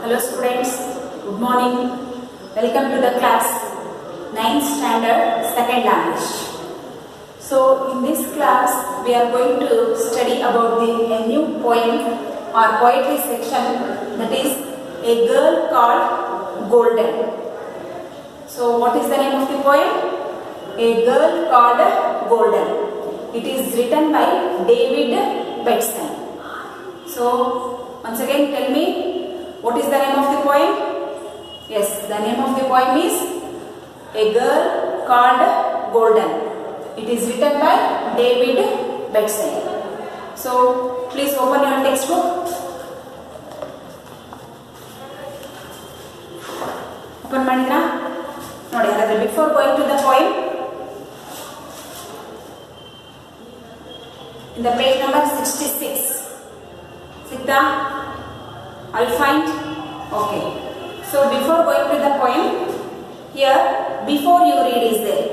Hello students, good morning. Welcome to the class 9th standard second language. So in this class we are going to study about a new poem or poetry section, that is A Girl Called Golden. So what is the name of the poem? A Girl Called Golden. It is written by David Bateson. So once again tell me, what is the name of the poem? Yes, the name of the poem is A Girl Called Golden. It is written by David Bateson. So please open your textbook. Open ಮಾಡಿದ್ರಾ ನೋಡಿ. ಹಾಗಾದ್ರೆ before going to the poem, in the page number 66 ಸಿಕ್ತಾ? I'll find. Okay. So before going to the poem, here before you read is there.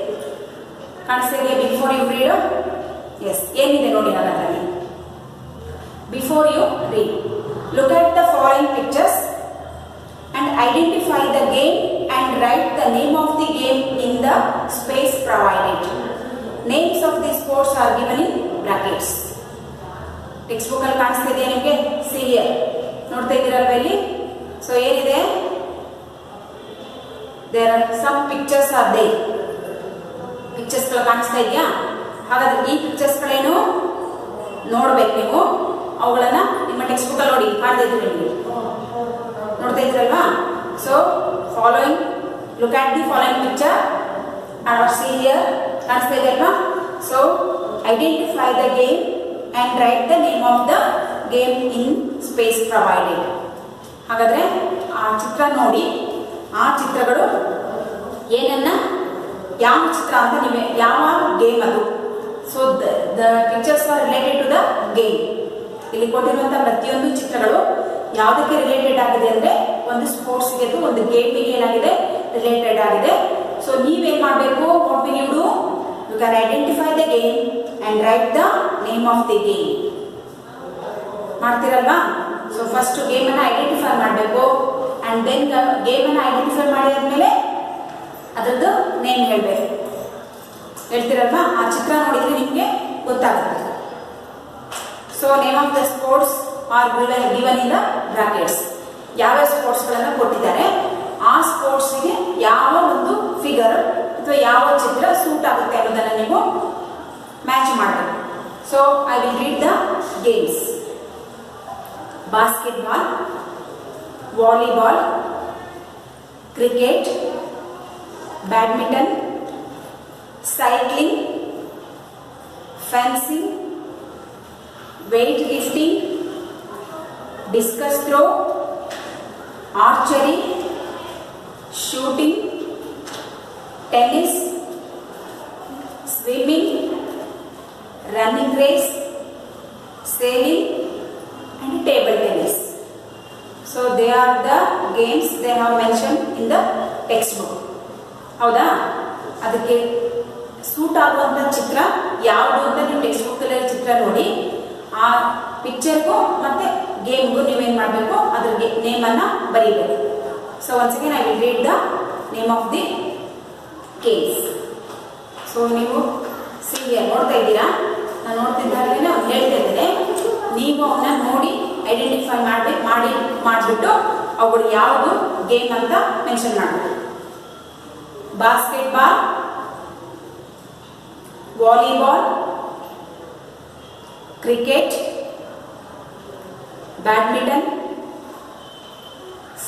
ಕಾಣಿಸ್ತಿದೆ before you read? Yes. ಏನಿದೆ ನೋಡಿ ಹಾಗಾದ್ರೆ. Before you read, look at the following pictures and identify the game and write the name of the game in the space provided. Names of the sports are given in brackets. Textbook ಅಲ್ಲಿ ಕಾಣಿಸ್ತಿದೆಯಾ ನಿಮಗೆ? See here. ನೋಡ್ತಾ ಇದ್ದೀರಲ್ವಾ ಇಲ್ಲಿ? So ಏನಿದೆ? There are some pictures are there. Pictures ಗಳು ಕಾಣಿಸ್ತಾ ಇದೆಯಾ? ಹಾಗಾದ್ರೆ ಈ ಪಿಕ್ಚರ್ಸ್ ಗಳೇನು ನೋಡ್ಬೇಕು ನೀವು. ಅವುಗಳನ್ನ ನಿಮ್ಮ ಟೆಕ್ಸ್ಟ್ ಬುಕ್ ಅಲ್ಲಿ ನೋಡಿ. ಕಾಣ್ತಾ ಇದ್ದೀರಿ ನಿಮಗೆ? ನೋಡ್ತಾ ಇದ್ದೀರಲ್ವಾ? So following, look at the following picture and see here. ಕಾಣಿಸ್ತಾ ಇದೆ ಅಲ್ವಾ? So identify the game and write the name of the game in space provided. ಹಾಗಾದ್ರೆ ಆ ಚಿತ್ರ ನೋಡಿ, ಆ ಚಿತ್ರಗಳು ಏನನ್ನ, ಯಾವ ಚಿತ್ರ ಅಂತ ನೀವು, ಯಾವ ಗೇಮ್ ಅದು. So the pictures are related to the game. ಇಲ್ಲಿ ಕೊಟ್ಟಿರುವಂತಹ ಪ್ರತಿಯೊಂದು ಚಿತ್ರಗಳು ಯಾವುದಕ್ಕೆ ರಿಲೇಟೆಡ್ ಆಗಿದೆ ಅಂದ್ರೆ ಒಂದು ಸ್ಪೋರ್ಟ್ಸ್ಗೆ, ಒಂದು ಗೇಮಿಗೆ ಏನಾಗಿದೆ, ರಿಲೇಟೆಡ್ ಆಗಿದೆ. ಸೊ ನೀವೇನ್ ಮಾಡಬೇಕು? What will you do? You can identify the game and write the name of the game. ಮಾಡ್ತಿರಲ್ವಾ? ಸೊ ಫಸ್ಟ್ ಗೇಮ್ ಅನ್ನ ಐಡೆಂಟಿಫೈ ಮಾಡಬೇಕು, ಅಂಡ್ ದೆನ್ ಗೇಮ್ ಅನ್ನ ಐಡೆಂಟಿಫೈ ಮಾಡಿದ್ಮೇಲೆ ಅದರದ್ದು ನೇಮ್ ಹೇಳಬೇಕು. ಹೇಳ್ತಿರಲ್ವಾ? ಆ ಚಿತ್ರ ನೋಡಿದ್ರೆ ನಿಮಗೆ ಗೊತ್ತಾಗುತ್ತೆ. So name of the sports are given in the brackets. ಯಾವ ಸ್ಪೋರ್ಟ್ಸ್ ಗಳನ್ನ ಕೊಟ್ಟಿದ್ದಾರೆ, ಆ ಸ್ಪೋರ್ಟ್ಸ್ಗೆ ಯಾವ ಒಂದು ಫಿಗರ್ ಅಥವಾ ಯಾವ ಚಿತ್ರ ಸೂಟ್ ಆಗುತ್ತೆ ಅನ್ನೋದನ್ನ ನೀವು ಮ್ಯಾಚ್ ಮಾಡಬೇಕು. So I will read the games. Basketball, volleyball, cricket, badminton, cycling, fencing, weight lifting, discus throw, archery, shooting, tennis, swimming, running race, sailing and table tennis. So they are the games they have mentioned in the textbook. ಹೌದಾ? ಅದಕ್ಕೆ suit ಆಗುವಂತ ಚಿತ್ರ ಯಾವುದು ಅಂತ ನೀವು text book ಅಲ್ಲಿ ಚಿತ್ರ ನೋಡಿ, ಆ ಪಿಕ್ಚರ್ಗೂ ಮತ್ತೆ ಗೇಮ್ಗೂ ನೀವೇನ್ ಮಾಡಬೇಕು, ಅದ್ರ ನೇಮ್ ಅನ್ನ ಬರೀಬೇಕು. So once again I will read the name of the games. So ನೀವು ನೋಡ್ತಾ ಇದ್ದೀರಾ? ನಾನು ನೋಡ್ತಿದ್ದಾಗಲೇ ಅವ್ನು ಹೇಳ್ತಾ ಇದ್ದೇನೆ, ನೀವು ಅವನ್ನ ನೋಡಿ ಐಡೆಂಟಿಫೈ ಮಾಡಿಬಿಟ್ಟು ಅವುಗಳು ಯಾವುದು ಗೇಮ್ ಅಂತ ಮೆನ್ಷನ್ ಮಾಡಬೇಕು. Basketball, volleyball, cricket, badminton,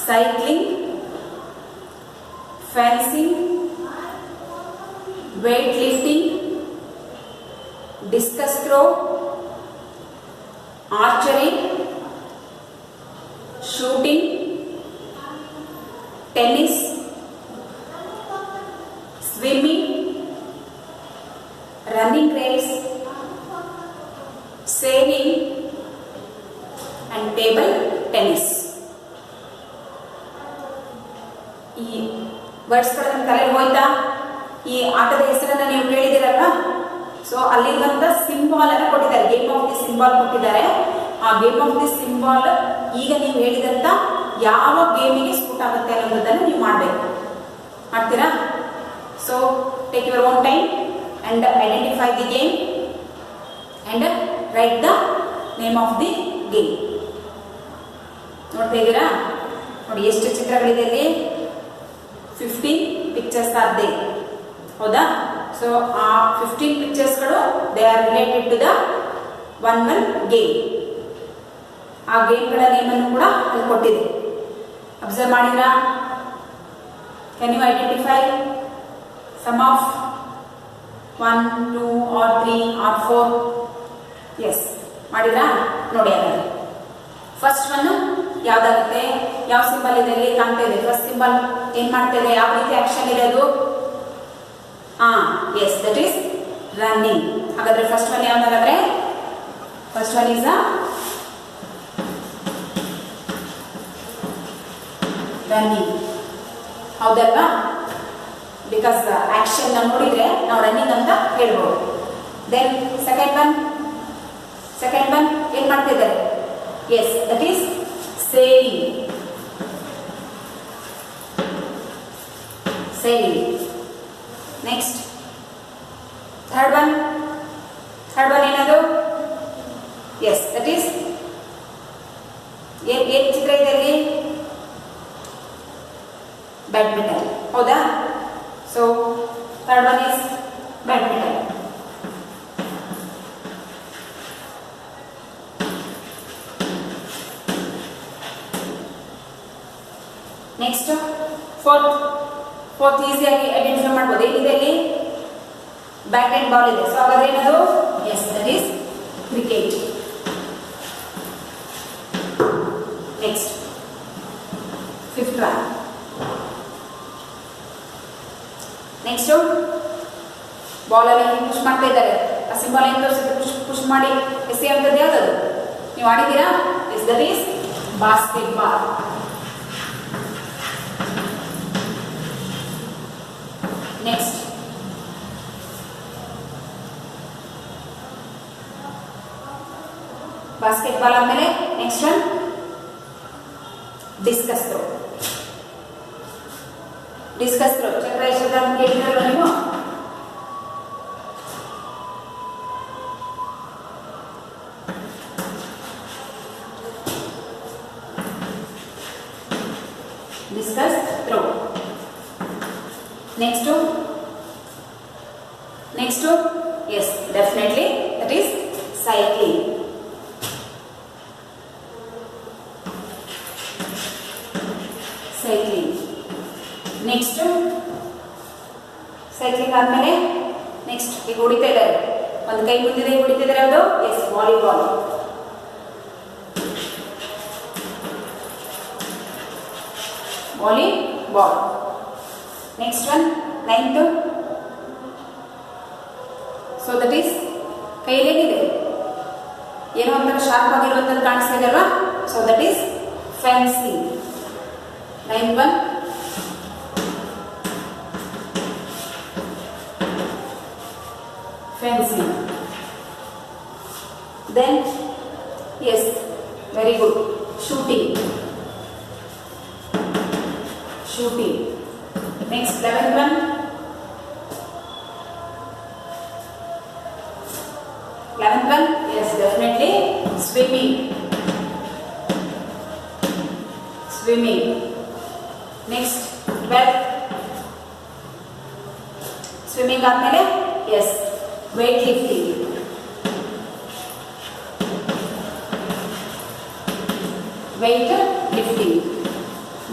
cycling, fencing, weight lifting, discus throw, archery, shooting, tennis, swimming, running race, sailing and table tennis. ಈ ವರ್ಡ್ಸ್ ಗಳನ್ನು ತಲೆಗೆ ಹೋಯ್ತಾ? ಈ ಆಟದ ಹೆಸರನ್ನ ನೀವು ಕೇಳಿದಿರಲ್ವಾ? ಸೊ ಅಲ್ಲಿರುವಂತ ಸಿಂಬಾಲ್ ಅನ್ನ ಕೊಟ್ಟಿದ್ದಾರೆ, ಗೇಮ್ ಆಫ್ ದಿ ಸಿಂಬಾಲ್ ಕೊಟ್ಟಿದ್ದಾರೆ. ಆ ಗೇಮ್ ಆಫ್ ದಿ ಸಿಂಬಾಲ್ ಈಗ ನೀವು ಹೇಳಿದಂತ ಯಾವ ಗೇಮಿಗೆ ಸೂಟ್ ಆಗುತ್ತೆ ಅನ್ನೋದನ್ನು ನೀವು ಮಾಡಬೇಕು. ಮಾಡ್ತೀರಾ? So take your own time and identify the game and write the name of the game. ನೋಡ್ತಾ ಇದ್ದೀರಾ? ನೋಡಿ ಎಷ್ಟು ಚಿತ್ರಗಳಿದೆ ಇಲ್ಲಿ. 15 ಪಿಕ್ಚರ್ಸ್ ಆರ್ ದೇ. ಹೌದಾ? ಸೊ ಆ 15 ಪಿಕ್ಚರ್ಸ್ಗಳು they are related to the one game. ಆ ಗೇಮ್ಗಳ ನೇಮನ್ನು ಕೂಡ ಅಲ್ಲಿ ಕೊಟ್ಟಿದೆ. ಅಬ್ಸರ್ವ್ ಮಾಡಿದ್ರಾ? Can you identify some of 1, 2 or 3 or 4? Yes, ಮಾಡಿದ್ರಾ? ನೋಡಿ ಹಾಗಾದ್ರೆ ಫಸ್ಟ್ ಒನ್ ಯಾವ್ದಾಗುತ್ತೆ? ಯಾವ ಸಿಂಬಲ್ ಇದೆ ಅಲ್ಲಿ ಕಾಣ್ತಾ ಇದೆ? ಫಸ್ಟ್ ಸಿಂಬಲ್ ಏನ್ ಮಾಡ್ತಾ ಇದೆ? ಯಾವ ರೀತಿ ಆಕ್ಷನ್ ಇದೆ ಅದು? Yes, that is running. ಹಾಗಾದ್ರೆ ಫಸ್ಟ್ ಒನ್ ಯಾವ್ದಾಗಾದ್ರೆ? First one is running. ಹೌದಲ್ವಾ? ಬಿಕಾಸ್ ಆಕ್ಷನ್ ನೋಡಿದ್ರೆ ನಾವು ರನ್ನಿಂಗ್ ಅಂತ ಹೇಳ್ಬೋದು. ದೆನ್ ಸೆಕೆಂಡ್ ಒನ್ ಏನ್ ಮಾಡ್ತಾ ಇದ್ದಾರೆ? Yes, that is sailing. Next third one ಏನದು? ಎಸ್, ದಟ್ ಈಸ್ ಏನ್ ಚಿತ್ರ ಇದೆ ಅಲ್ಲಿ? ಬ್ಯಾಡ್ಮಿಂಟನ್. ಹೌದಾ? So third one is badminton. Next fourth ಈಸಿಯಾಗಿ ಐಡೆಂಟಿಫೈ ಮಾಡ್ಬೋದು. ಏನಿದೆ ಅಲ್ಲಿ? ಬ್ಯಾಟ್ ಅಂಡ್ ಬಾಲ್ ಇದೆ. ಸೊ ಹಾಗಾದ್ರೆ ಏನದು? Yes, that is cricket. Next fifth one. Next ball ಅಲ್ಲಿ ಪುಷ್ ಮಾಡ್ತಾ ಇದ್ದಾರೆ. ಆ ಸಿಂಬಲ್ ಏನು ತೋರಿಸುತ್ತೆ? ಪುಷ್ ಮಾಡಿ ಎಸೆಯುವಂಥದ್ದು ಯಾವ್ದದು? ನೀವು ಆಡಿದ್ದೀರಾ? Yes, that is basketball. Next basketball ಆದ್ಮೇಲೆ ನೆಕ್ಸ್ಟ್ ಒನ್ ಡಿಸ್ಕಸ್ ಥ್ರೋ. ಚಕ್ರ ಎಸೆತ ಅಂತ ಕೇಳಿದ್ರಲ್ವ ನೀವು? Discus throw. Next yes, definitely that is cycling. Next cycling ಆದ್ಮೇಲೆ ನೆಕ್ಸ್ಟ್ ಈಗ ಹೊಡಿತಾ ಇದ್ದಾರೆ. ಒಂದು ಕೈ ಮುಂದಿದೆ, ಈಗ ಹೊಡಿತಾ ಇದ್ದಾರೆ. ಅದು yes, volleyball. Next one 9th. So that is ಕೈಯಲ್ಲಿ ಏನಿದೆ? ಏನೋ ಒಂಥರ ಶಾರ್ಪ್ ಆಗಿರುವಂಥದ್ದು ಕಾಣಿಸ್ತಾ ಇದೆ ಅಲ್ವಾ? So that is fencing. 9th one. Fencing. Then yes, very good. Shooting. Next 11th one. Yes, definitely swimming. Next 12th. Swimming ಆದ್ಮೇಲೆ yes, weightlifting.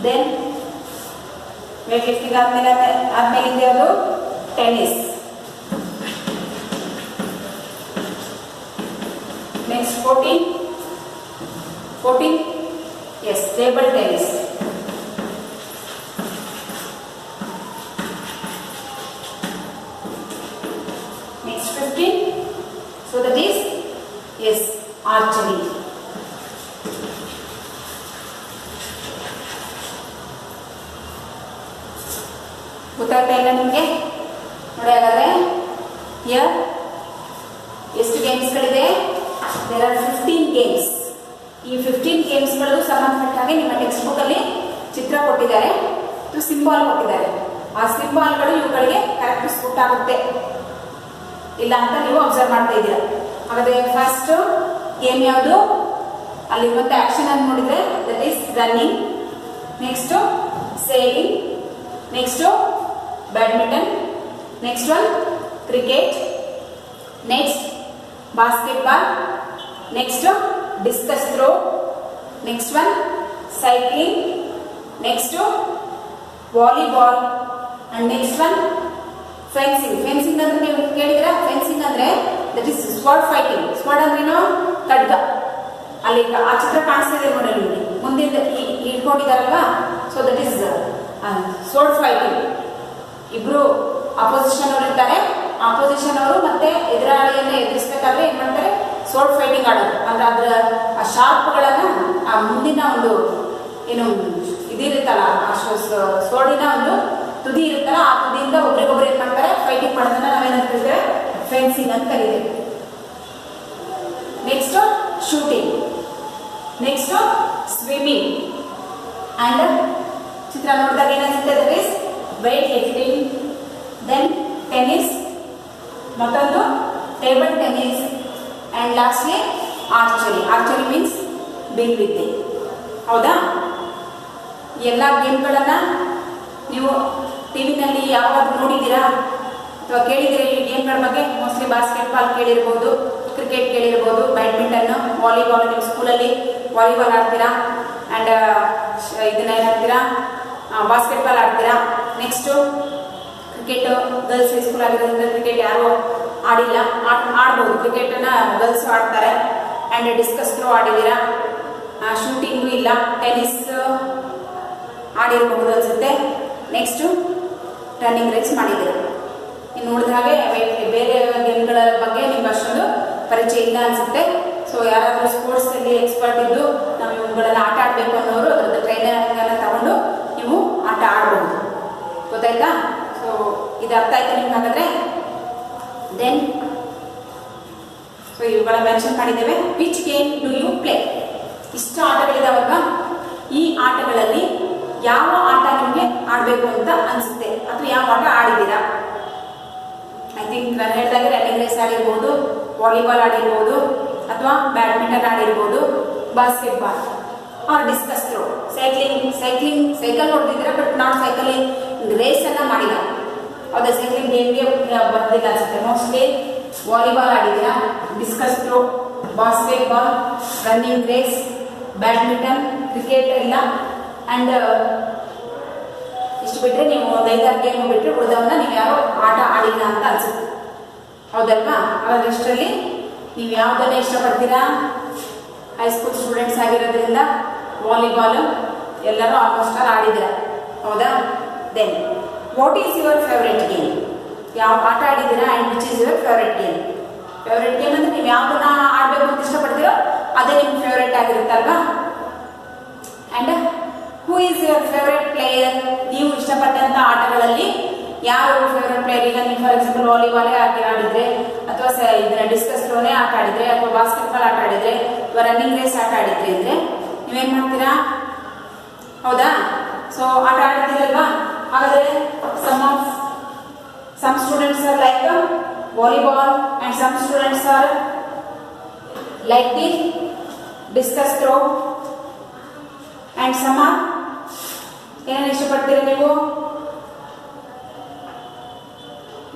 Then weightlifting ಆದ್ಮೇಲೆ ಇದೆ ಅದು tennis. Next 14. Yes, table tennis. Next 15. So that is yes, archery. ಗೊತ್ತಾಗ್ತಾ ಇಲ್ಲ ನಿಮಗೆ? ನೋಡಿ ಹಾಗಾದ್ರೆ here ಎಷ್ಟು ಗೇಮ್ಸ್ಗಳಿದೆ? There are 15 games. ಈ 15 ಗೇಮ್ಸ್ಗಳು ಸಂಬಂಧಪಟ್ಟ ಹಾಗೆ ನಿಮ್ಮ ಟೆಕ್ಸ್ಟ್ ಬುಕ್ ಅಲ್ಲಿ ಕೊಟ್ಟಿದ್ದಾರೆ, ಸಿಂಬಾಲ್ ಕೊಟ್ಟಿದ್ದಾರೆ. ಆ ಸಿಂಬಾಲ್ಗಳು ಇವುಗಳಿಗೆ ಕರೆಕ್ಟ್ ಸೂಟ್ ಆಗುತ್ತೆ ಇಲ್ಲ ಅಂತ ನೀವು ಅಬ್ಸರ್ವ್ ಮಾಡ್ತಾ ಇದ್ದೀರಾ. ಹಾಗಾದ್ರೆ ಫಸ್ಟ್ ಗೇಮ್ ಯಾವುದು? ಅಲ್ಲಿ ಮತ್ತೆ ಆಕ್ಷನ್ ಅನ್ನು ನೋಡಿದ್ರೆ that is running, next sailing, next badminton, next one cricket, next basketball, next discus throw, next one cycling, next volleyball and next one fencing. Fencing ಅಂದ್ರೆ ನೀವು ಕೇಳಿದ್ರ, ಫೆನ್ಸಿಂಗ್ ಅಂದ್ರೆ that is sword fighting. Sword ಅಂದ್ರೇನು? ಖಡ್ಗ. ಅಲ್ಲಿ ಆ ಚಿತ್ರ ಕಾಣಿಸ್ತಾ ಇದೆ ನೋಡಿ ನಿಮಗೆ, ಮುಂದಿನ ಇಟ್ಕೊಂಡಿದಾರಲ್ವಾ, so that is sword fighting. ಇಬ್ರು ಅಪೋಸಿಷನ್ ಅವರು ಇರ್ತಾರೆ, ಅಪೋಸಿಷನ್ ಅವರು ಮತ್ತೆ ಎದುರಾಳಿಯನ್ನು ಎದುರಿಸಬೇಕಾದ್ರೆ ಏನ್ ಮಾಡ್ತಾರೆ? ಸ್ವೋರ್ಡ್ ಫೈಟಿಂಗ್ ಆಡೋದು. ಅಂದ್ರೆ ಅದರ ಆ ಶಾರ್ಪ್ಗಳನ್ನ ಆ ಮುಂದಿನ ಒಂದು ಏನು ಇದಿರುತ್ತಲ್ಲ, ಆ ಸ್ವೋರ್ಡಿನ ಒಂದು ತುದಿ ಇರುತ್ತಲ್ಲ, ಆ ತುದಿಯಿಂದ ಒಬ್ರಿಗೊಬ್ರು ಏನ್ ಮಾಡ್ತಾರೆ? ಫೈಟಿಂಗ್ ಮಾಡೋದನ್ನ ನಾವೇನಂತ ಕರಿತೇವೆ? ಫೆನ್ಸಿಂಗ್ ಅಂತ ಕರಿತೇವೆ. Next shooting, next swimming and ಚಿತ್ರ ನೋಡಿದಾಗ ಏನಿಸುತ್ತೆ? That is weight lifting, then tennis, ಮತ್ತೊಂದು table tennis and lastly archery. Archery means ಬಿಲ್ವಿದ್ಯೆ. ಹೌದಾ? ಎಲ್ಲ ಗೇಮ್ಗಳನ್ನ ನೀವು ಟಿವಿನಲ್ಲಿ ಯಾವಾಗಾದ್ರೂ ನೋಡಿದ್ದೀರಾ ಅಥವಾ ಕೇಳಿದ್ದೀರಾ? ಈ ಗೇಮ್ಗಳ ಬಗ್ಗೆ ಮೋಸ್ಟ್ಲಿ ಬಾಸ್ಕೆಟ್ಬಾಲ್ ಕೇಳಿರ್ಬೋದು, ಕ್ರಿಕೆಟ್ ಕೇಳಿರ್ಬೋದು, ಬ್ಯಾಡ್ಮಿಂಟನ್, ವಾಲಿಬಾಲ್. ನೀವು ಸ್ಕೂಲಲ್ಲಿ ವಾಲಿಬಾಲ್ ಆಡ್ತೀರಾ ಆ್ಯಂಡ್ ಇದನ್ನ ಏನಾಡ್ತೀರಾ? ಬಾಸ್ಕೆಟ್ಬಾಲ್ ಆಡ್ತೀರಾ. ನೆಕ್ಸ್ಟು ಕ್ರಿಕೆಟ್ ಗರ್ಲ್ಸ್ ಹೈಸ್ಕೂಲ್ ಆಗಿರೋದ್ರಿಂದ ಕ್ರಿಕೆಟ್ ಯಾರು ಆಡಿಲ್ಲ, ಆಡ್ಬೋದು. ಕ್ರಿಕೆಟನ್ನು ಗರ್ಲ್ಸ್ ಆಡ್ತಾರೆ. ಆ್ಯಂಡ್ ಡಿಸ್ಕಸ್ ಥ್ರೋ ಆಡಿದ್ದೀರಾ, ಶೂಟಿಂಗು ಇಲ್ಲ, ಟೆನ್ನಿಸ್ ಆಡಿರಬಹುದು ಅನಿಸುತ್ತೆ. ನೆಕ್ಸ್ಟು ರನ್ನಿಂಗ್ ರೇಸ್ ಮಾಡಿದ್ದೀರಾ. ಇನ್ನು ನೋಡಿದ ಹಾಗೆ ಬೇರೆ ಗೇಮ್ಗಳ ಬಗ್ಗೆ ನಿಮ್ಗೆ ಅಷ್ಟೊಂದು ಪರಿಚಯ ಇಲ್ಲ ಅನಿಸುತ್ತೆ. ಸೊ ಯಾರಾದರೂ ಸ್ಪೋರ್ಟ್ಸಲ್ಲಿ ಎಕ್ಸ್ಪರ್ಟ್ ಇದ್ದು ನಾವು ಇವುಗಳನ್ನು ಆಟ ಆಡಬೇಕು ಅನ್ನೋರು ಅದರದ್ದು ಟ್ರೈನರ್ಗಳನ್ನು ತಗೊಂಡು ನೀವು ಆಟ ಆಡಬಹುದು. ಗೊತ್ತಾಯ್ತಾ? ಸೊ ಇದು ಅರ್ಥ ಆಯ್ತು ನಿಮ್ಗೆ? ಹಾಗಾದ್ರೆ ದೆನ್ ಸೊ ಇವುಗಳ ಮೆನ್ಷನ್ ಮಾಡಿದ್ದೇವೆ. Which game do you play? ಇಷ್ಟು ಆಟಗಳಿದಾವಲ್ವಾ, ಈ ಆಟಗಳಲ್ಲಿ ಯಾವ ಆಟ ನಿಮಗೆ ಆಡಬೇಕು ಅಂತ ಅನಿಸುತ್ತೆ ಅಥವಾ ಯಾವ ಆಟ ಆಡಿದ್ದೀರಾ? ಐ ಥಿಂಕ್ ನಾನು ಹೇಳಿದಾಗೆ ರನ್ನಿಂಗ್ ರೇಸ್ ಆಡಿರ್ಬೋದು, ವಾಲಿಬಾಲ್ ಆಡಿರ್ಬೋದು, ಅಥವಾ ಬ್ಯಾಡ್ಮಿಂಟನ್ ಆಡಿರ್ಬೋದು, basketball or discus throw, cycle ನೋಡ್ತಿದ್ದೀರಾ, ಬಟ್ ನಾಟ್ ಸೈಕಲಿಂಗ್ ರೇಸನ್ನು ಮಾಡಿಲ್ಲ. ಹೌದಾ? ಸೈಕ್ಲಿಂಗ್ ಗೇಮ್ಗೆ ಬಂದಿಲ್ಲ ಅನಿಸುತ್ತೆ. ಮೋಸ್ಟ್ಲಿ ವಾಲಿಬಾಲ್ ಆಡಿದ್ದೀರಾ, discus throw, basketball, running race, badminton, cricket ಇಲ್ಲ. ಆ್ಯಂಡ್ ಇಷ್ಟು ಬಿಟ್ಟರೆ ನೀವು ಒಂದು 5-6 ಗೇಮ್ ಬಿಟ್ಟರೆ ಉಳಿದವನ್ನ ನೀವು ಯಾರೋ ಆಟ ಆಡಿಲ್ಲ ಅಂತ ಅನಿಸುತ್ತೆ. ಹೌದಲ್ವಾ? ಅದರಷ್ಟರಲ್ಲಿ ನೀವು ಯಾವುದನ್ನೇ ಇಷ್ಟಪಡ್ತೀರಾ? ಹೈಸ್ಕೂಲ್ ಸ್ಟೂಡೆಂಟ್ಸ್ ಆಗಿರೋದ್ರಿಂದ ವಾಲಿಬಾಲು ಎಲ್ಲರೂ ಆಲ್ಮೋಸ್ಟ್ ಆಡಿದ್ದೀರಾ. ಹೌದಾ? Then what is your favourite game? ಯಾವ ಆಟ ಆಡಿದ್ದೀರಾ and which is your favourite game? Favourite game ಅಂದರೆ ನೀವು ಯಾವುದನ್ನ ಆಡಬೇಕು ಅಂತ ಇಷ್ಟಪಡ್ತೀರೋ ಅದೇ ನಿಮ್ಮ ಫೇವ್ರೆಟ್ ಆಗಿರುತ್ತಲ್ವಾ? And who is your favourite player? ನೀವು ಇಷ್ಟಪಟ್ಟಂಥ ಆಟಗಳಲ್ಲಿ ಯಾರು ಫೇವ್ರೆಟ್ ಪ್ಲೇಯರ್? ಈಗ ನೀವು ಫಾರ್ ಎಕ್ಸಾಂಪಲ್ ವಾಲಿಬಾಲೇ ಆಡಿದ್ರೆ, ಅಥವಾ ಇದನ್ನ ಡಿಸ್ಕಸ್ ಥ್ರೋನೇ ಆಟ ಆಡಿದ್ರೆ, ಅಥವಾ ಬಾಸ್ಕೆಟ್ಬಾಲ್ ಆಟ ಆಡಿದ್ರೆ, ಅಥವಾ ರನ್ನಿಂಗ್ ರೇಸ್ ಆಟ ಆಡಿದ್ರೆ ಅಂದರೆ ನೀವೇನು ಮಾಡ್ತೀರಾ? ಹೌದಾ? ಸೊ ಆಟ ಆಡ್ತೀರಲ್ವಾ? ಹಾಗಾದರೆ some students are like volleyball and some students are like the discus throw and some are ಏನನ್ನ ಇಷ್ಟಪಡ್ತೀರಾ? ನೀವು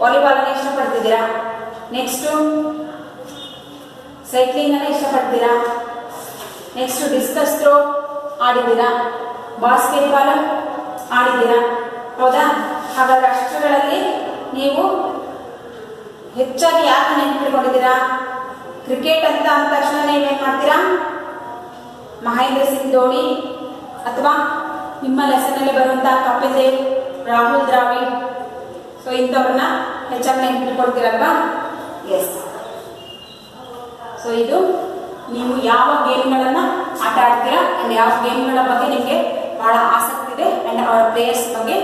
ವಾಲಿಬಾಲ್ ಅನ್ನ ಇಷ್ಟಪಡ್ತಿದ್ದೀರಾ, ನೆಕ್ಸ್ಟು ಸೈಕ್ಲಿಂಗ್ ಅನ್ನ ಇಷ್ಟಪಡ್ತೀರಾ, ನೆಕ್ಸ್ಟ್ ಡಿಸ್ಕಸ್ ಥ್ರೋ ಆಡಿದ್ದೀರಾ, ಬಾಸ್ಕೆಟ್ಬಾಲ್ ಆಡಿದ್ದೀರಾ. ಹೌದಾ? ಹಾಗಾದ್ರೆ ಅಷ್ಟರಲ್ಲಿ ನೀವು ಹೆಚ್ಚಾಗಿ ಯಾಕೆ ನೆನಪಿಟ್ಕೊಂಡಿದ್ದೀರಾ? ಕ್ರಿಕೆಟ್ ಅಂತ ಅಂದ ತಕ್ಷಣ ನೀವೇನು ಮಾಡ್ತೀರಾ? ಮಹೇಂದ್ರ ಸಿಂಗ್ ಧೋನಿ ಅಥವಾ ನಿಮ್ಮ ಲೆಸನಲ್ಲಿ ಬರುವಂತಹ ಕಪಿಲ್ ದೇವ್, ರಾಹುಲ್ ದ್ರಾವಿಡ್, ಸೊ ಇಂಥವ್ರನ್ನ ಹೆಚ್ಚಾಗಿ ನೆನಪಿಟ್ಕೊಳ್ತೀರಲ್ವಾ? ಎಸ್. ಸೊ ಇದು ನೀವು ಯಾವ ಗೇಮ್ಗಳನ್ನು ಆಟ ಆಡ್ತೀರಾ ಆ್ಯಂಡ್ ಯಾವ ಗೇಮ್ಗಳ ಬಗ್ಗೆ ನಿಮಗೆ ಬಹಳ ಆಸಕ್ತಿ ಇದೆ ಆ್ಯಂಡ್ ಅವರ ಪ್ಲೇಯರ್ಸ್ ಬಗ್ಗೆ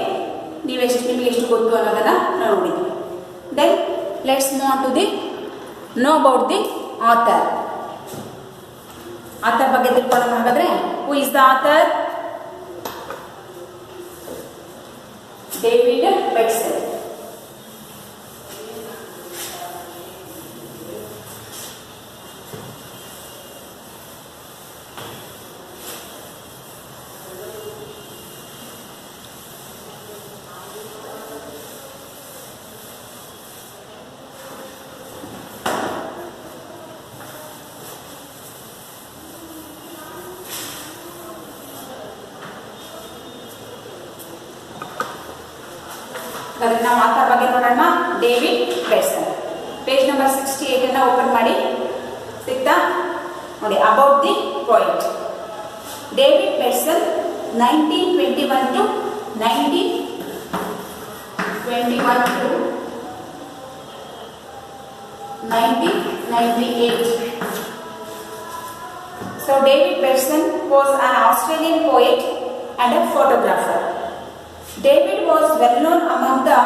ನಿಮಗೆ ಎಷ್ಟು ಗೊತ್ತು ಅನ್ನೋದನ್ನು ನಾವು ನೋಡಿದ್ವಿ. Then let's move on to the know about the author. Author ಬಗ್ಗೆ ತಿಳ್ಕೊಳ್ಳೋಣ. ಹಾಗಾದ್ರೆ who is the author? David Betson. ನಾವು ಆಥರ್ ಬಗ್ಗೆ ನೋಡೋಣ. ಡೇವಿಡ್ ಬೆಟ್ಸನ್. ಪೇಜ್ ನಂಬರ್ 68 ಅನ್ನ ಓಪನ್ ಮಾಡಿ. ಸಿಗ್ತಾ ನೋಡಿ. About the point. David Betson 1921 to 1998. So David Bettson was an Australian poet and a photographer. David was well known among the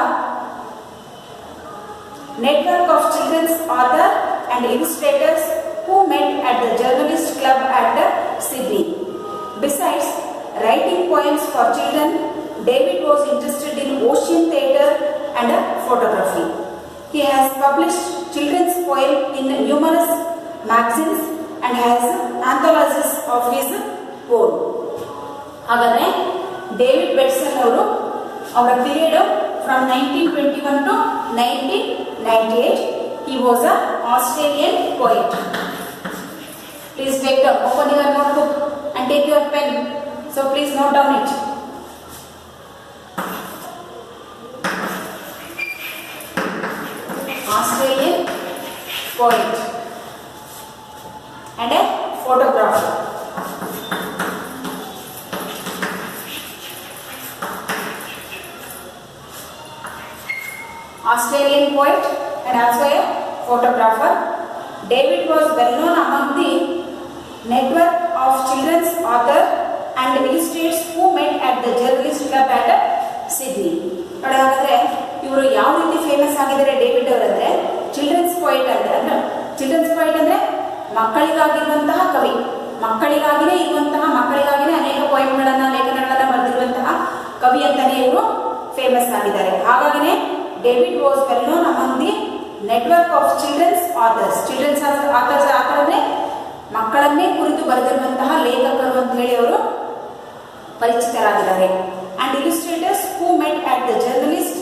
network of children's authors and illustrators who met at the Journalist Club at Sydney. Besides writing poems for children, David was interested in ocean theatre and photography. He has published children's poems in numerous magazines and has anthologies of his own. ಹಾಗಾದರೆ David ಬೆಟ್ಸನ್ ಅವರು ಅವರ period from 1921 to 1998. He was an Australian poet. Please take the open your notebook and take your pen. So please note down it. Australian poet and a photographer. Australian poet and also a photographer. David was well known among the network of children's authors and illustrators who met at the Journalist Club at Sydney. ಹಾಗಾದ್ರೆ ಇವರು ಯಾವ ರೀತಿ famous ಆಗಿದ್ದಾರೆ David ಅವರಂದ್ರೆ children's poet ಅಂದ್ರೆ ಮಕ್ಕಳಿಗಾಗಿರುವಂತಹ ಕವಿ, ಮಕ್ಕಳಿಗಾಗಿನೇ ಅನೇಕ ಪೋಯಮ್ಗಳನ್ನ ಲೇಖನಗಳನ್ನ ಬರೆದಿರುವಂತಹ ಕವಿ ಅಂತಾನೆ ಇವರು ಫೇಮಸ್ ಆಗಿದ್ದಾರೆ. ಹಾಗಾಗಿನೇ David was well known among the network of children's authors. Children's authors ಅಂದ್ರೆ ಮಕ್ಕಳನ್ನೇ ಕುರಿತು ಬರೆದಿರುವಂತಹ ಲೇಖಕರು ಅಂತ ಹೇಳಿ ಅವರು ಪರಿಚಿತರಾಗಿದ್ದಾರೆ. And illustrators who met at the journalist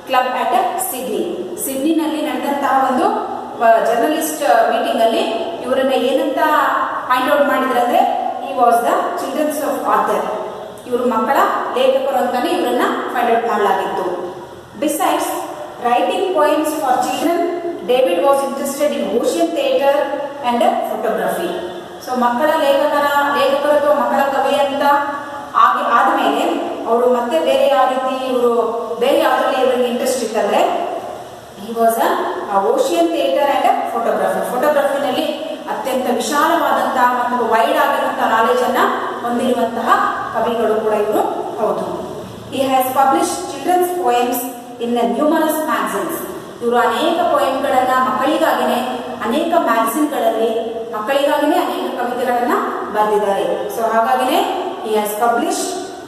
club at Sydney. ಸಿಡ್ನಿನಲ್ಲಿ ನಡೆದಂತಹ ಒಂದು ಜರ್ನಲಿಸ್ಟ್ ಮೀಟಿಂಗ್ ಅಲ್ಲಿ ಇವರನ್ನ ಏನಂತ ಫೈಂಡ್ ಔಟ್ ಮಾಡಿದ್ರೆ ಅಂದ್ರೆ ಈ was the children's of author. ಇವರು ಮಕ್ಕಳ ಲೇಖಕರು ಅಂತಾನೆ ಇವರನ್ನ ಫೈಂಡ್ ಔಟ್ ಮಾಡಲಾಗಿತ್ತು. Besides writing poems for children, David was interested in ocean theatre and photography. So ಮಕ್ಕಳ ಲೇಖಕರು ಅಥವಾ ಮಕ್ಕಳ ಕವಿ ಅಂತ ಆದಮೇಲೆ ಅವರು ಮತ್ತೆ ಬೇರೆ ಯಾವ್ದ್ರಲ್ಲಿ ಇವರಿಗೆ ಇಂಟ್ರೆಸ್ಟ್ ಇತ್ತಂದ್ರೆ he was a ocean theatre and photography. ಫೋಟೋಗ್ರಫಿನಲ್ಲಿ ಅತ್ಯಂತ ವಿಶಾಲವಾದಂತಹ ಮತ್ತು ವೈಡ್ ಆಗಿರುವಂತಹ ನಾಲೆಜ್ ಅನ್ನ ಹೊಂದಿರುವಂತಹ ಕವಿಗಳು ಕೂಡ ಇವರು ಹೌದು. He has publish children's poems in numerous magazines. ಇವರು ಅನೇಕ ಪೋಯಮ್ಗಳನ್ನ ಮಕ್ಕಳಿಗಾಗಿನೇ ಅನೇಕ ಮ್ಯಾಗಝಿನ್ಗಳಲ್ಲಿ ಮಕ್ಕಳಿಗಾಗಿನೇ ಅನೇಕ ಕವಿತೆಗಳನ್ನ ಬರೆದಿದ್ದಾರೆ. ಸೊ ಹಾಗಾಗಿನೇ he has publish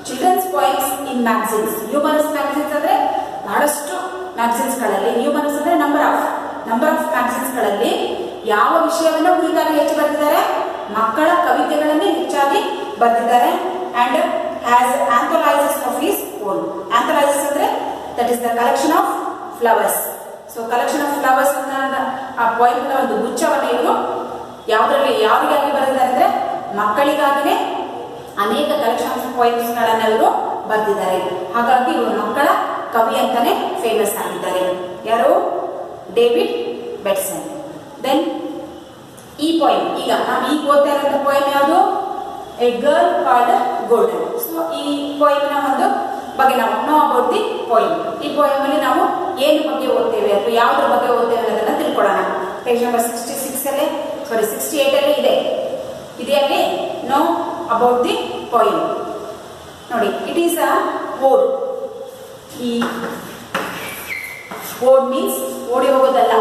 children's poems in magazines. Numerous magazines ಅಂದ್ರೆ ಬಹಳಷ್ಟು ಮ್ಯಾಗಝಿನ್ಸ್ಗಳಲ್ಲಿ, ನ್ಯೂಮರಸ್ ಅಂದ್ರೆ ನಂಬರ್ ಆಫ್ ಮ್ಯಾಗಝಿನ್ಸ್ಗಳಲ್ಲಿ ಯಾವ ವಿಷಯವನ್ನ ಕುರಿತಾಗಿ ಹೆಚ್ಚು ಬರೆದಿದ್ದಾರೆ? ಮಕ್ಕಳ ಕವಿತೆಗಳನ್ನೇ ಹೆಚ್ಚಾಗಿ ಬರೆದಿದ್ದಾರೆ. And has anthologies of his own. Anthologies ಅಂದ್ರೆ that is the collection of flowers. So collection of flowers ಆ ಪೋಯಮ್ನ ಒಂದು ಗುಚ್ಛವನ್ನು ಇವರು ಯಾರಿಗಾಗಿ ಬರೆದಿದ್ದಾರೆ ಅಂದ್ರೆ ಮಕ್ಕಳಿಗಾಗಿನೇ ಅನೇಕ ಕಲೆಕ್ಷನ್ ಆಫ್ ಪೋಯಮ್ಸ್ಗಳನ್ನ ಇವರು ಬರೆದಿದ್ದಾರೆ. ಹಾಗಾಗಿ ಇವರು ಮಕ್ಕಳ ಕವಿ ಅಂತಾನೆ ಫೇಮಸ್ ಆಗಿದ್ದಾರೆ. ಯಾರು? ಡೇವಿಡ್ ಬೆಟ್ಸನ್. ದೆನ್ ಈ ಪೋಯಮ್, ಈಗ ನಾವು ಈಗ ಓದ್ತಾ ಇರುವಂತಹ ಪೋಯಮ್ ಯಾವುದು? A girl called Golden. So ಈ ಪೋಯಮ್ನ ಒಂದು ಬಗ್ಗೆ ನಾವು ನೋ ಅಬೌಟ್ ದಿ ಪೋಯಮ್. ಈ ಪೋಯಮ್ ಅಲ್ಲಿ ನಾವು ಏನು ಬಗ್ಗೆ ಓದ್ತೇವೆ ಅಥವಾ ಯಾವುದ್ರ ಬಗ್ಗೆ ಓದ್ತೇವೆ ಅನ್ನೋದನ್ನ ತಿಳ್ಕೊಳ್ಳೋಣ. ಪೇಜ್ ನಂಬರ್ 68 ಅಲ್ಲಿ ಇದೆ. ಇದೆಯಲ್ಲಿ ನೋ ಅಬೌಟ್ ದಿ ಪೋಯಮ್. ನೋಡಿ, ಇಟ್ ಈಸ್ ಅ ಓಡ್. ಈ ಓಡ್ ಮೀನ್ಸ್ ಓಡಿ ಹೋಗೋದಲ್ಲ.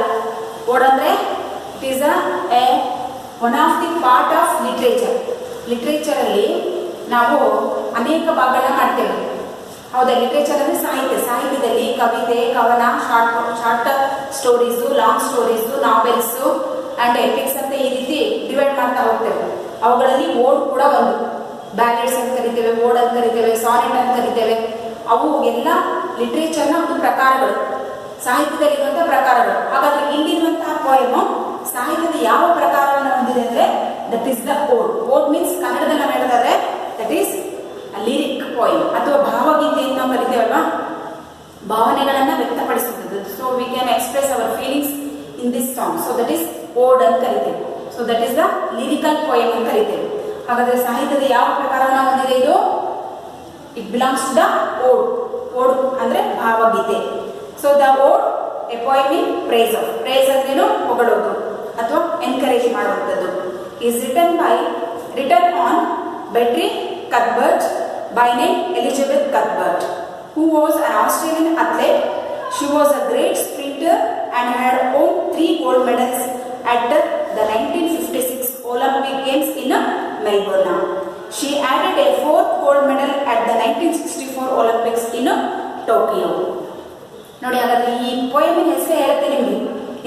ಓಡ್ ಅಂದ್ರೆ it is one of the part of literature. Literature ಅಲ್ಲಿ ನಾವು ಅನೇಕ ಭಾಗಗಳನ್ನ ಮಾಡ್ತೇವೆ. ಹೌದಾ? ಲಿಟ್ರೇಚರ್ ಅಂದರೆ ಸಾಹಿತ್ಯ. ಸಾಹಿತ್ಯದಲ್ಲಿ ಕವಿತೆ, ಕವನ, short stories, long stories, novels and epics ಅಂತ ಈ ರೀತಿ ಡಿವೈಡ್ ಮಾಡ್ತಾ ಹೋಗ್ತೇವೆ. ಅವುಗಳಲ್ಲಿ ಓಡ್ ಕೂಡ ಒಂದು. ಬ್ಯಾಲೆಟ್ಸ್ ಅಂತ ಕರಿತೇವೆ, ಓಡ್ ಅಂತ ಕರಿತೇವೆ, ಸಾನೆಟ್ ಅಂತ ಕರಿತೇವೆ. ಅವು ಎಲ್ಲ ಲಿಟ್ರೇಚರ್ನ ಒಂದು ಪ್ರಕಾರಗಳು, ಸಾಹಿತ್ಯದಲ್ಲಿರುವಂತಹ ಪ್ರಕಾರಗಳು. ಹಾಗಾದ್ರೆ ಇಲ್ಲಿರುವಂತಹ ಪೋಯಮ್ ಸಾಹಿತ್ಯದ ಯಾವ ಪ್ರಕಾರವನ್ನು ಹೊಂದಿದೆ ಅಂದ್ರೆ ದಟ್ ಈಸ್ ದ ಓಡ್. ಓಡ್ ಮೀನ್ಸ್ ಕನ್ನಡದಲ್ಲಿ ನಾವು ಹೇಳೋದಾದ್ರೆ ದಟ್ ಈಸ್ ಲಿರಿಕ್ ಪೋಯಮ್ ಅಥವಾ ಭಾವಗೀತೆ ಅಂತ ನಾವು ಕರಿತೇವಲ್ವಾ, ಭಾವನೆಗಳನ್ನ ವ್ಯಕ್ತಪಡಿಸುತ್ತದೆ. So we can express our feelings in this song. So that is ode ಅಂತ ಕರಿತೇವೆ. So that is the lyrical poem ಅಂತ ಕರಿತೇವೆ. ಹಾಗಾದ್ರೆ ಸಾಹಿತ್ಯದ ಯಾವ ಪ್ರಕಾರವನ್ನು ಹೊಂದಿದೆ ಇದು? ಇಟ್ ಬಿಲಾಂಗ್ಸ್ ಟು ದ ಓಡ್. ಓಡ್ ಅಂದ್ರೆ ಭಾವಗೀತೆ. So the ode a poem in praise of. Praise ಅಂದ್ರೇನು? ಹೊಗಳೋದು ಅಥವಾ ಎನ್ಕರೇಜ್ ಮಾಡುವಂಥದ್ದು. Is written on Betty Cuthbert by name Elizabeth Cuthbert, who was an Australian athlete. She was a great sprinter and had won 3 gold medals at the 1956 Olympic Games in Melbourne. She added a 4th gold medal at the 1964 Olympics in Tokyo. ನೋಡಿ, ಹಾಗಾದ್ರೆ ಈ ಪೋಯಮಿನ ಹೆಸರು ಹೇಳುತ್ತೆ ನಿಮಗೆ.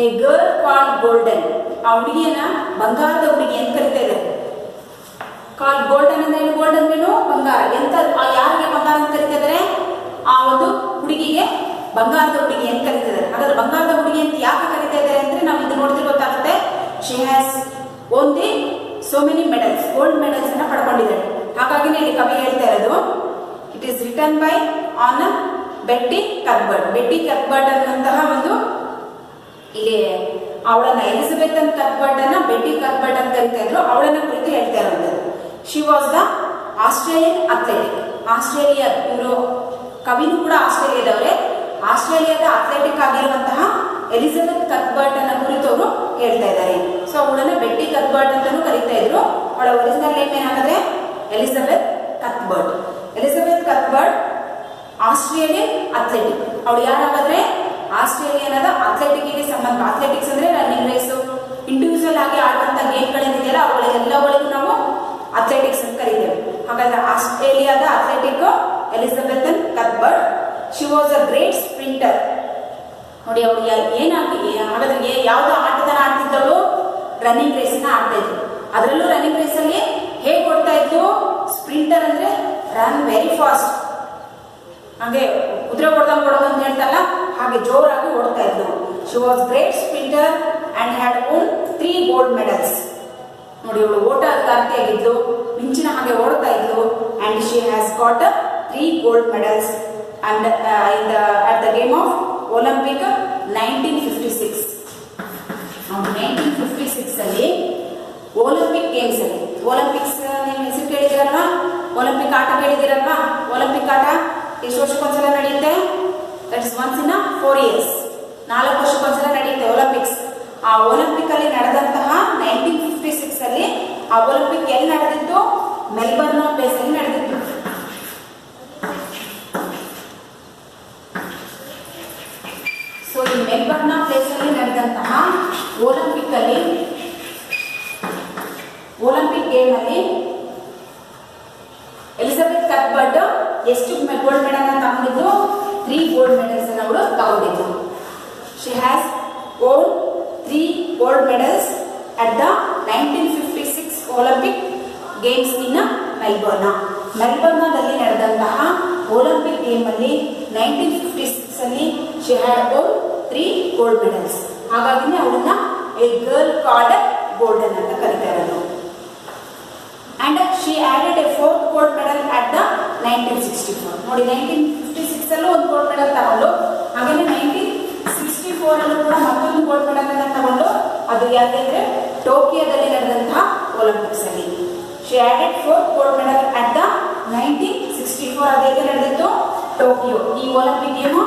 A girl called golden. ಆ ಹುಡುಗಿಯನ್ನ ಬಂಗಾರದ ಹುಡುಗಿ ಅಂತ ಕರಿತಾ ಇದ್ದಾರೆ. ಕಾಲ್ಡ್ ಗೋಲ್ಡನ್ ಅಂದ್ರೆ ಏನು? ಗೋಲ್ಡನ್ ಏನು? ಬಂಗಾರ. ಎಂತ ಯಾರಿಗೆ ಬಂಗಾರ ಅಂತ ಕರಿತಾ ಇದ್ದಾರೆ? ಆ ಒಂದು ಹುಡುಗಿಗೆ ಬಂಗಾರದ ಹುಡುಗಿ ಅಂತ ಕರಿತಿದ್ದಾರೆ. ಹಾಗಾದ್ರೆ ಬಂಗಾರದ ಹುಡುಗಿ ಅಂತ ಯಾಕೆ ಕರಿತಾ ಇದ್ದಾರೆ ಅಂದ್ರೆ ನಾವು ಇದು ನೋಡಿದ್ರೆ ಗೊತ್ತಾಗುತ್ತೆ. She has won the so many medals, gold medals ಅನ್ನ ಪಡ್ಕೊಂಡಿದ್ದಾರೆ. ಹಾಗಾಗಿ ಇಲ್ಲಿ ಕವಿ ಹೇಳ್ತಾ ಇರೋದು it is written by on Betty Cuthbert. Betty Cuthbert ಅನ್ನುವಂತಹ ಒಂದು ಇಲ್ಲಿ ಅವಳನ್ನ ಎಲಿಜಬೆತ್ ಅಂತ ಕತ್ಬರ್ಟ್ ಅನ್ನ ಬೆಟ್ಟಿ ಕತ್ಬರ್ಟ್ ಅಂತ ಕರಿತಾ ಇದ್ರು. ಅವಳನ್ನ ಕುರಿತು ಹೇಳ್ತಾ ಇರೋದು. She was the Australian athletic. Australia, ಇವರು ಕವಿನೂ ಕೂಡ ಆಸ್ಟ್ರೇಲಿಯಾದವರೇ. ಆಸ್ಟ್ರೇಲಿಯಾದ ಅಥ್ಲೆಟಿಕ್ ಆಗಿರುವಂತಹ ಎಲಿಜಬೆತ್ ಕತ್ಬರ್ಟ್ ಅನ್ನ ಕುರಿತು ಅವರು ಹೇಳ್ತಾ ಇದ್ದಾರೆ. ಸೊ ಅವಳನ್ನ ಬೆಟ್ಟಿ ಕತ್ಬರ್ಟ್ ಅಂತಾನೂ ಕರಿತಾ ಇದ್ರು. ಅವಳ ಒರಿಜಿನಲ್ ನೇಮ್ ಏನಾಗುತ್ತೆ? ಎಲಿಜಬೆತ್ ಕತ್ಬರ್ಟ್. Elizabeth ಕತ್ಬರ್ಟ್ Australian athletic. ಅವಳು ಯಾರಾಗಾದ್ರೆ ಆಸ್ಟ್ರೇಲಿಯಾದ ಅಥ್ಲೆಟಿಕ್ಗೆ ಸಂಬಂಧ. ಅಥ್ಲೆಟಿಕ್ಸ್ ಅಂದ್ರೆ ರನ್ನಿಂಗ್ ರೇಸು, ಇಂಡಿವಿಜುವಲ್ ಆಗಿ ಆಡುವಂತ ಗೇಮ್ಗಳೇನಿದೆಯಲ್ಲ ಅವುಗಳೆಲ್ಲಗಳಿಗೂ ನಾವು ಅಥ್ಲೆಟಿಕ್ಸ್ ಅಂತ ಕರಿತೇವೆ. ಹಾಗಾದ್ರೆ ಆಸ್ಟ್ರೇಲಿಯಾದ athletic Elizabeth ಕತ್ಬರ್ಟ್. She was a great sprinter. ನೋಡಿ, ಅವಳು ಏನಾಗಿ ಹಾಗಾದ್ರೆ ಯಾವ್ದು ಆಟದನ್ನ ಆಡ್ತಿದ್ದವಳು? ರನ್ನಿಂಗ್ ರೇಸ್ ನ ಆಡ್ತಾ ಇದ್ರು. ಅದರಲ್ಲೂ ರನ್ನಿಂಗ್ ರೇಸ್ ಅಲ್ಲಿ ಹೇಗೆ ಓಡ್ತಾ ಇದ್ಲು? ಸ್ಪ್ರಿಂಟರ್ ಅಂದ್ರೆ ರನ್ ವೆರಿ ಫಾಸ್ಟ್. ಹಾಗೆ ಕುದುರೆ ಹೊಡೆದಂಗೆ ಕೊಡೋದು ಅಂತ ಹೇಳ್ತಲ್ಲ, ಹಾಗೆ ಜೋರಾಗಿ ಓಡ್ತಾ ಇದ್ಲು. She was great sprinter and had won 3 gold medals. ನೋಡಿ, ಅವಳು ಓಟಗಾರ್ತಿಯಾಗಿದ್ಲು, ಮಿಂಚಿನ ಹಾಗೆ ಓಡ್ತಾ ಇದ್ಲು. And she has got 3 gold medals and at the game of Olympic 1956. 1956 ಅಲ್ಲಿ ಒಲಿಂಪಿಕ್ ಗೇಮ್ಸ್ ಅಲ್ಲಿ, ಒಲಿಂಪಿಕ್ಸ್ ನೀವು ಹೆಸರು ಕೇಳಿದಿರಲ್ವಾ? ಒಲಿಂಪಿಕ್ ಆಟ ಕೇಳಿದಿರಲ್ವಾ? ಒಲಿಂಪಿಕ್ ಆಟ ಎಷ್ಟು ವರ್ಷಕ್ಕೊಂದ್ಸಲ ನಡೆಯುತ್ತೆ? That is once in 4 years. 4 ವರ್ಷಕ್ಕೊಂದ್ಸಲ ನಡೆಯುತ್ತೆ ಒಲಿಂಪಿಕ್ಸ್. ಆ ಒಲಿಂಪಿಕ್ ಅಲ್ಲಿ ನಡೆದಂತಹ 1956 ಅಲ್ಲಿ ಆ ಒಲಿಂಪಿಕ್ ಎಲ್ಲಿ ನಡೆದಿತ್ತು? ಮೆಲ್ಬರ್ನ್ ಪ್ಲೇಸ್ ಅಲ್ಲಿ ನಡೆದಿತ್ತು. ಸೊ ಈ ಮೆಲ್ಬರ್ನ್ ಪ್ಲೇಸ್ ಅಲ್ಲಿ ನಡೆದಂತಹ ಒಲಿಂಪಿಕ್ ಅಲ್ಲಿ, ಒಲಿಂಪಿಕ್ ಗೇಮ್ ಅಲ್ಲಿ ಎಲಿಜಬೆತ್ ಕತ್ಬರ್ಟ್ ಎಷ್ಟು ಗೋಲ್ಡ್ ಮೆಡಲ್ ಅನ್ನು ತಗೊಂಡಿದ್ದು? 3 ಗೋಲ್ಡ್ ಮೆಡಲ್ಸ್ ಅನ್ನು ಅವಳು ತಗೊಂಡಿದ್ದು. She has won 3 gold medals at the 1956 Olympic games in Melbourne. ಮೆಲ್ಬರ್ನ್ದಲ್ಲಿ ನಡೆದಂತಹ ಒಲಿಂಪಿಕ್ ಗೇಮ್ ಅಲ್ಲಿ 1956 ಅಲ್ಲಿ she had won 3 gold medals. ಹಾಗಾಗಿ ಅವಳನ್ನ ಎ ಗರ್ಲ್ ಕಾಲ್ಡ್ ಗೋಲ್ಡನ್ ಅಂತ ಕರೀತಾ ಇರೋದು. And she added a 4th gold medal at the 1964. ನೋಡಿ, 1956 ಅಲ್ಲೂ ಒಂದು ಗೋಲ್ಡ್ ಮೆಡಲ್ ತಗೊಂಡು, ಹಾಗೆ 1964 ಅಲ್ಲೂ ಕೂಡ ಮತ್ತೊಂದು ಗೋಲ್ಡ್ ಮೆಡಲ್ ಅನ್ನು ತಗೊಂಡು, ಅದು ಯಾಕೆಂದ್ರೆ ಟೋಕಿಯೋದಲ್ಲಿ ನಡೆದಂತಹ ಒಲಿಂಪಿಕ್ಸ್ ಅಲ್ಲಿ. She added 4th gold medal at the 1964. ಅದೇ ನಡೆದಿತ್ತು ಟೋಕಿಯೋ. ಈ ಒಲಿಂಪಿಕ್ ಗೇಮು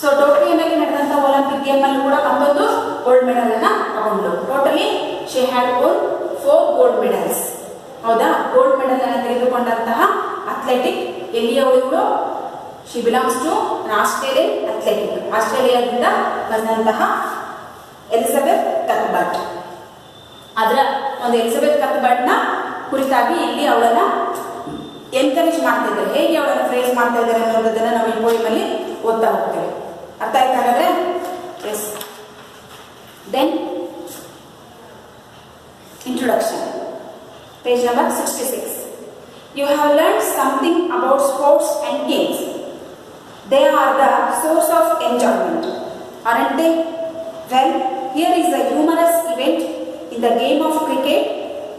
ಸೊ ಟೋಕಿಯೋನಲ್ಲಿ ನಡೆದಂತಹ ಒಲಿಂಪಿಕ್ ಗೇಮ್ ಅಲ್ಲಿ ಕೂಡ ಮತ್ತೊಂದು ಗೋಲ್ಡ್ ಮೆಡಲ್ ಅನ್ನ ತಗೊಂಡ್ರು. Totally she had won 4 gold medals. ಹೌದಾ? ಗೋಲ್ಡ್ ಮೆಡಲ್ ಅನ್ನು ತೆಗೆದುಕೊಂಡಂತಹ ಅಥ್ಲೆಟಿಕ್ ಎಲ್ಲಿಯವಳು? She belongs to Australian athletic. ಆಸ್ಟ್ರೇಲಿಯಾದಿಂದ ಬಂದಂತಹ ಎಲಿಜಬೆತ್ ಕತ್ಬರ್ಟ್. ಅದರ ಒಂದು ಎಲಿಜಬೆತ್ ಕತ್ಬರ್ಡ್ನ ಕುರಿತಾಗಿ ಇಲ್ಲಿ ಅವಳನ್ನ ಎನ್ಕರೇಜ್ ಮಾಡ್ತಾ ಇದ್ದಾರೆ. ಹೇಗೆ ಅವಳನ್ನು ಫ್ರೇಸ್ ಮಾಡ್ತಾ ಇದ್ದಾರೆ ಅನ್ನೋದನ್ನ ನಾವು ಈ ಪೋಯಮಲ್ಲಿ ಓದ್ತಾ ಹೋಗ್ತೇವೆ. ಅರ್ಥ ಆಯ್ತು ಹಾಗಾದ್ರೆ? Yes. Then introduction, page number 66. You have learned something about sports and games. They are the source of enjoyment, aren't they? Well, here is a humorous event in the game of cricket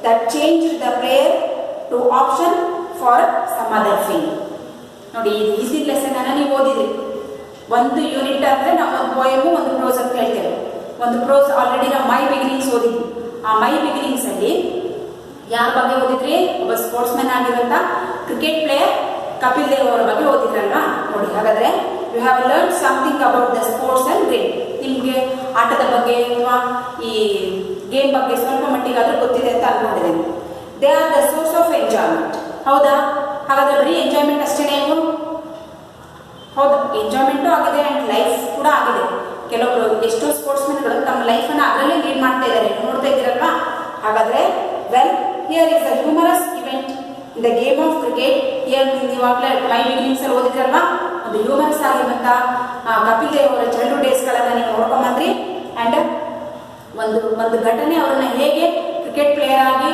that changed the player to option for some other field. ನೋಡಿ, ಇದು easy lesson ಅನ್ನ ನೀವು ಓದಿದ್ರಿ. ಒಂದು unit ಅಂದ್ರೆ ನಾವು ಒಂದು ಪೋಯಮು ಒಂದು pros ಅಂತ ಹೇಳ್ತೇವೆ. ಒಂದು ಪ್ರೋಸ್ ಆಲ್ರೆಡಿ ನಾವು ಮೈ ಬಿಗಿನಿಂಗ್ಸ್ ಓದಿದ್ವಿ. ಆ ಮೈ ಬಿಗಿನಿಂಗ್ಸ್ ಅಲ್ಲಿ ಯಾರ ಬಗ್ಗೆ ಓದಿದ್ರಿ? ಒಬ್ಬ ಸ್ಪೋರ್ಟ್ಸ್ ಮ್ಯಾನ್ ಆಗಿರುವಂತ ಕ್ರಿಕೆಟ್ ಪ್ಲೇಯರ್ ಕಪಿಲ್ ದೇವ್ ಅವರ ಬಗ್ಗೆ ಓದಿದ್ರಲ್ವಾ? ನೋಡಿ, ಹಾಗಾದ್ರೆ you have learn something about the sports and game. ನಿಮ್ಗೆ ಆಟದ ಬಗ್ಗೆ ಅಥವಾ ಈ ಗೇಮ್ ಬಗ್ಗೆ ಸ್ವಲ್ಪ ಮಟ್ಟಿಗಾದ್ರೂ ಗೊತ್ತಿದೆ ಅಂತ ಅನ್ಕೊಂಡಿದ್ದೇನೆ. They are the source of enjoyment. ಹೌದಾ? ಹಾಗಾದ್ರೆ ಬರೀ ಎಂಜಾಯ್ಮೆಂಟ್ ಅಷ್ಟೇನೇ ಇವು? ಹೌದು, ಎಂಜಾಯ್ಮೆಂಟು ಆಗಿದೆ ಅಂಡ್ ಲೈಫ್ ಕೂಡ ಆಗಿದೆ. ಕೆಲವರು ಎಷ್ಟೋ ಸ್ಪೋರ್ಟ್ಸ್ ಮ್ಯಾನ್ಗಳು ತಮ್ಮ ಲೈಫ್ ಅನ್ನ ಅದರಲ್ಲೇ ಲೀಡ್ ಮಾಡ್ತಾ ಇದ್ದಾರೆ, ನೋಡ್ತಾ ಇದ್ದೀರಲ್ವಾ? ಹಾಗಾದ್ರೆ well, here is a humorous event in the game of cricket. ನೀವಾಗಲೇ ಮೈ ಬಿಗಿನಿಂಗ್ಸ್ ಅಲ್ಲಿ ಓದಿದ್ರಲ್ವಾ? ಒಂದು ಹ್ಯೂಮರಸ್ ಆಗಿರುವಂತ ಕಪಿಲ್ ದೇವ್ ಅವರ ಚೈಲ್ಡ್ಹುಡ್ ಡೇಸ್ ಗಳನ್ನ ನೀವು ನೋಡ್ಕೊಂಡ್ಬಂದ್ರಿ. ಅಂಡ್ ಒಂದು ಘಟನೆ ಅವರನ್ನ ಹೇಗೆ ಕ್ರಿಕೆಟ್ ಪ್ಲೇಯರ್ ಆಗಿ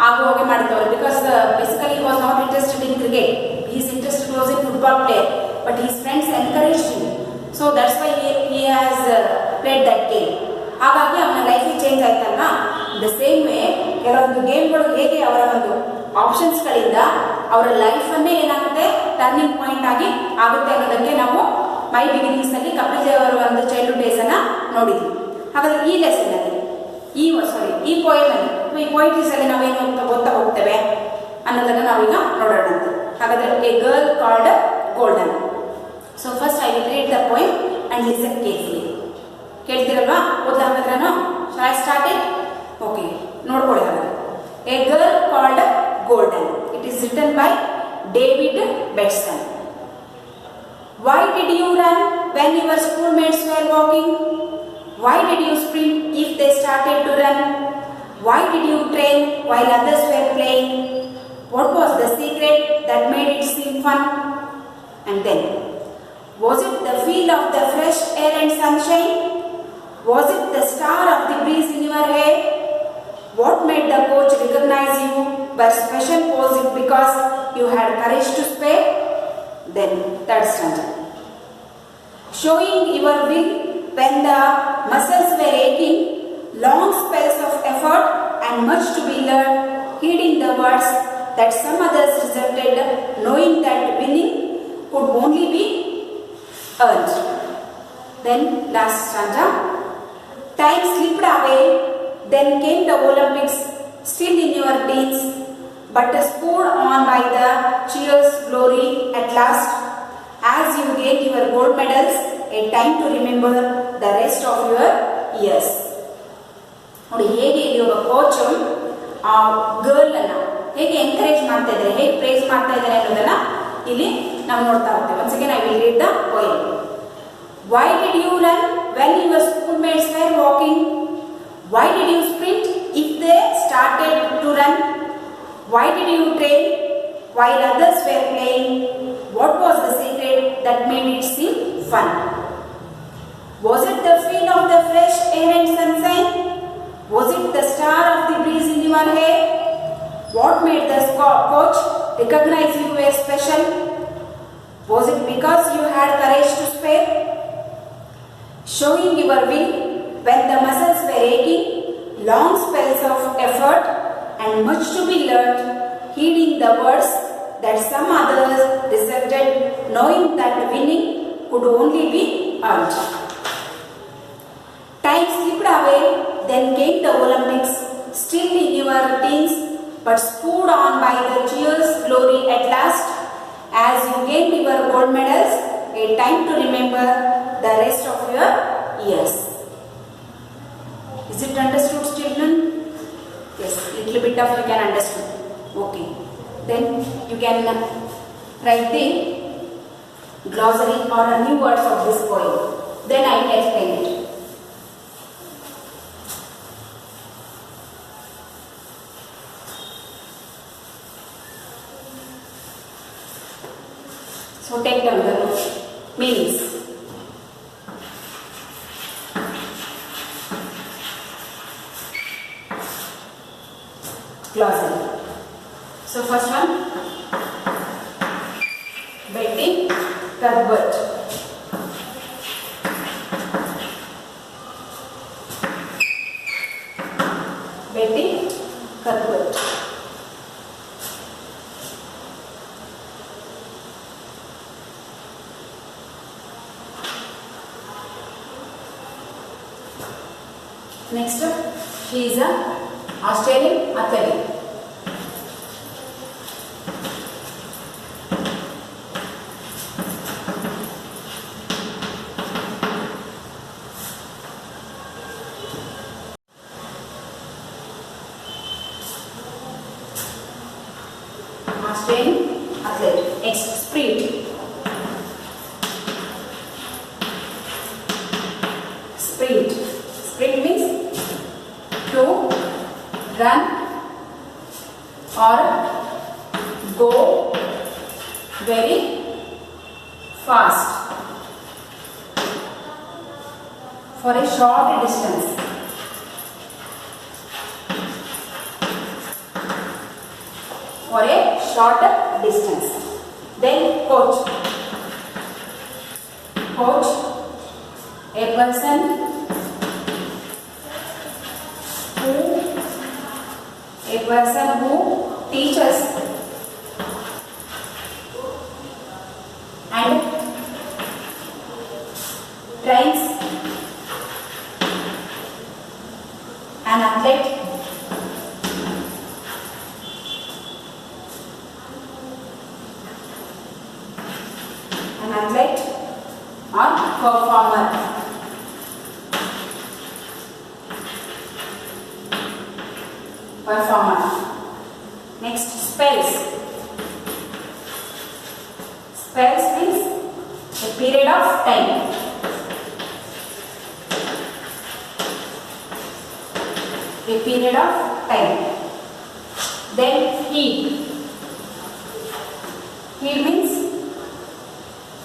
ಆಗುವಾಗೆ ಮಾಡಿದವರು. Because basically was not interested in cricket, his interested was in football player, but his friends encouraged him. So that's why he has played that game. ಹಾಗಾಗಿ ಅವನ ಲೈಫ್ ಚೇಂಜ್ ಆಯ್ತಲ್ವಾ? ದ ಸೇಮ್ ವೇ ಕೆಲವೊಂದು ಗೇಮ್ಗಳು ಹೇಗೆ ಅವರ ಒಂದು ಆಪ್ಷನ್ಸ್ಗಳಿಂದ ಅವರ ಲೈಫನ್ನೇ ಏನಾಗುತ್ತೆ ಟರ್ನಿಂಗ್ ಪಾಯಿಂಟ್ ಆಗಿ ಆಗುತ್ತೆ ಅನ್ನೋದಕ್ಕೆ ನಾವು ಮೈ ಬಿಗಿನಿಂಗ್ಸ್ ನಲ್ಲಿ ಕಪಿಲ್ ದೇವ್ ಅವರ ಒಂದು ಚೈಲ್ಡ್ಹುಡ್ ಡೇಸ್ ಅನ್ನ ನೋಡಿದ್ವಿ. ಹಾಗಾದ್ರೆ ಈ ಲೆಸನ್ ಅಲ್ಲಿ ಈ ಪೋಯಮ್ ಅಲ್ಲಿ ಈ ಪೋಯಿಟ್ರೀಸ್ ಅಲ್ಲಿ ನಾವೇನು ಓದ್ತಾ ಹೋಗ್ತೇವೆ ಅನ್ನೋದನ್ನ ನಾವೀಗ ನೋಡೋಣ. ಹಾಗಾದ್ರೆ a girl called Golden. So first I will read the poem and listen carefully. ಕೇಳ್ತಿರಲ್ವಾ? ಓದ್ಲಾ ಹಾಗಾದ್ರೂ? Shall I start it? Okay, ನೋಡ್ಕೊಳ್ಳಿ ಹಾಗಾದ್ರೆ. A girl called Golden. It is written by David Betson. Why did you run when your schoolmates were walking? Why did you sprint if they started to run? Why did you train while others were playing? What was the secret that made it seem fun? And then, was it the feel of the fresh air and sunshine? Was it the star of the breeze in your hair? What made the coach recognize you? But special was it because you had courage to spare? Then, third stanza. Showing your will when the muscles were aching, long spells of effort and much to be learned, heeding the words that some others resulted, knowing that winning could only be earned. Then, last stanza. Time slipped away, then came the Olympics, still in your teens, but spurred on by the cheers, glory at last, as you gained your gold medals, a time to remember the rest of your years. ನೋಡಿ, ಹೇಗೆ ಇಲ್ಲಿ ಒಬ್ಬ coach ಆ girl ಅನ್ನ ಹೇಗೆ encourage ಮಾಡ್ತಾ ಇದ್ದಾರೆ, ಹೇಗೆ ಪ್ರೇಸ್ ಮಾಡ್ತಾ ಇದ್ದಾರೆ ಅನ್ನೋದನ್ನ ಇಲ್ಲಿ ನಾವು ನೋಡ್ತಾ ಹೋಗ್ತೇವೆ. Once again I will read the poem. Why did you run when your schoolmates were walking? Why did you sprint if they started to run? Why did you train while others were playing? What was the secret that made it seem fun? Was it the feel of the fresh air and sunshine? Was it the star of the breeze in your hair? What made the coach recognize you as special? Was it because you had courage to spare? Showing your will when the muscles were aching, long spells of effort and much to be learned, heeding the words that some others resulted, knowing that winning could only be earned. Time slipped away, then came the Olympics, still in your teens, but spurred on by the cheers, glory at last, as you gained your gold medals, a time to remember the rest of your years. Is it understood, children? Yes, little bit of you can understand. Okay. Then you can write the glossary or new words of this poem. Then I will explain it. So take down the meanings. Glossary. So first one, Betty Cuthbert. Betty Cuthbert. Next, she is a Australian athlete. Australian athlete. Next, sprint. Sprint. Sprint means to run or go very fast for a short distance. For a short distance. Then coach. Coach, a person who teaches and trains an athlete or performer. Next, spells. Spells means a period of time. A period of time. Then heed. Heed means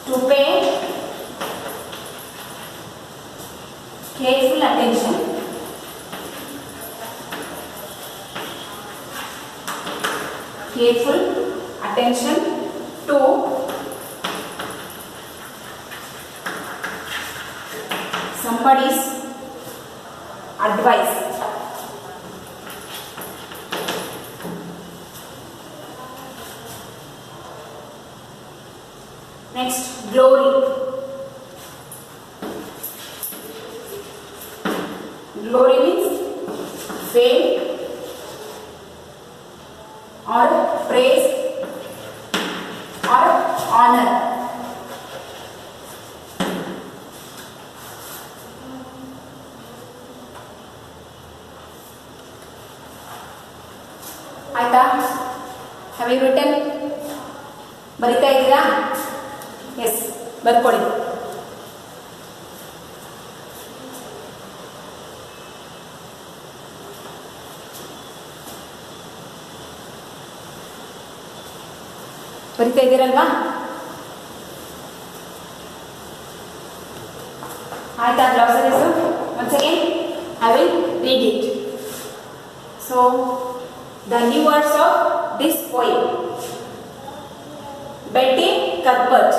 to pay careful attention. Careful attention to somebody's advice. Next, glory. Glory means fame or praise or honor. ಆಯ್ತಾ? Have you written? ಬರಿತಾ ಇದ್ದೀರಾ? S, ಬರ್ಕೊಳ್ಳಿ. ಬರಿತಾ ಇದ್ದೀರಲ್ವಾ? ಆಯ್ತಾ ಗ್ಲಾಸರೀಸ್? once again I will read it. So the new words of this poem. Betty Cuthbert.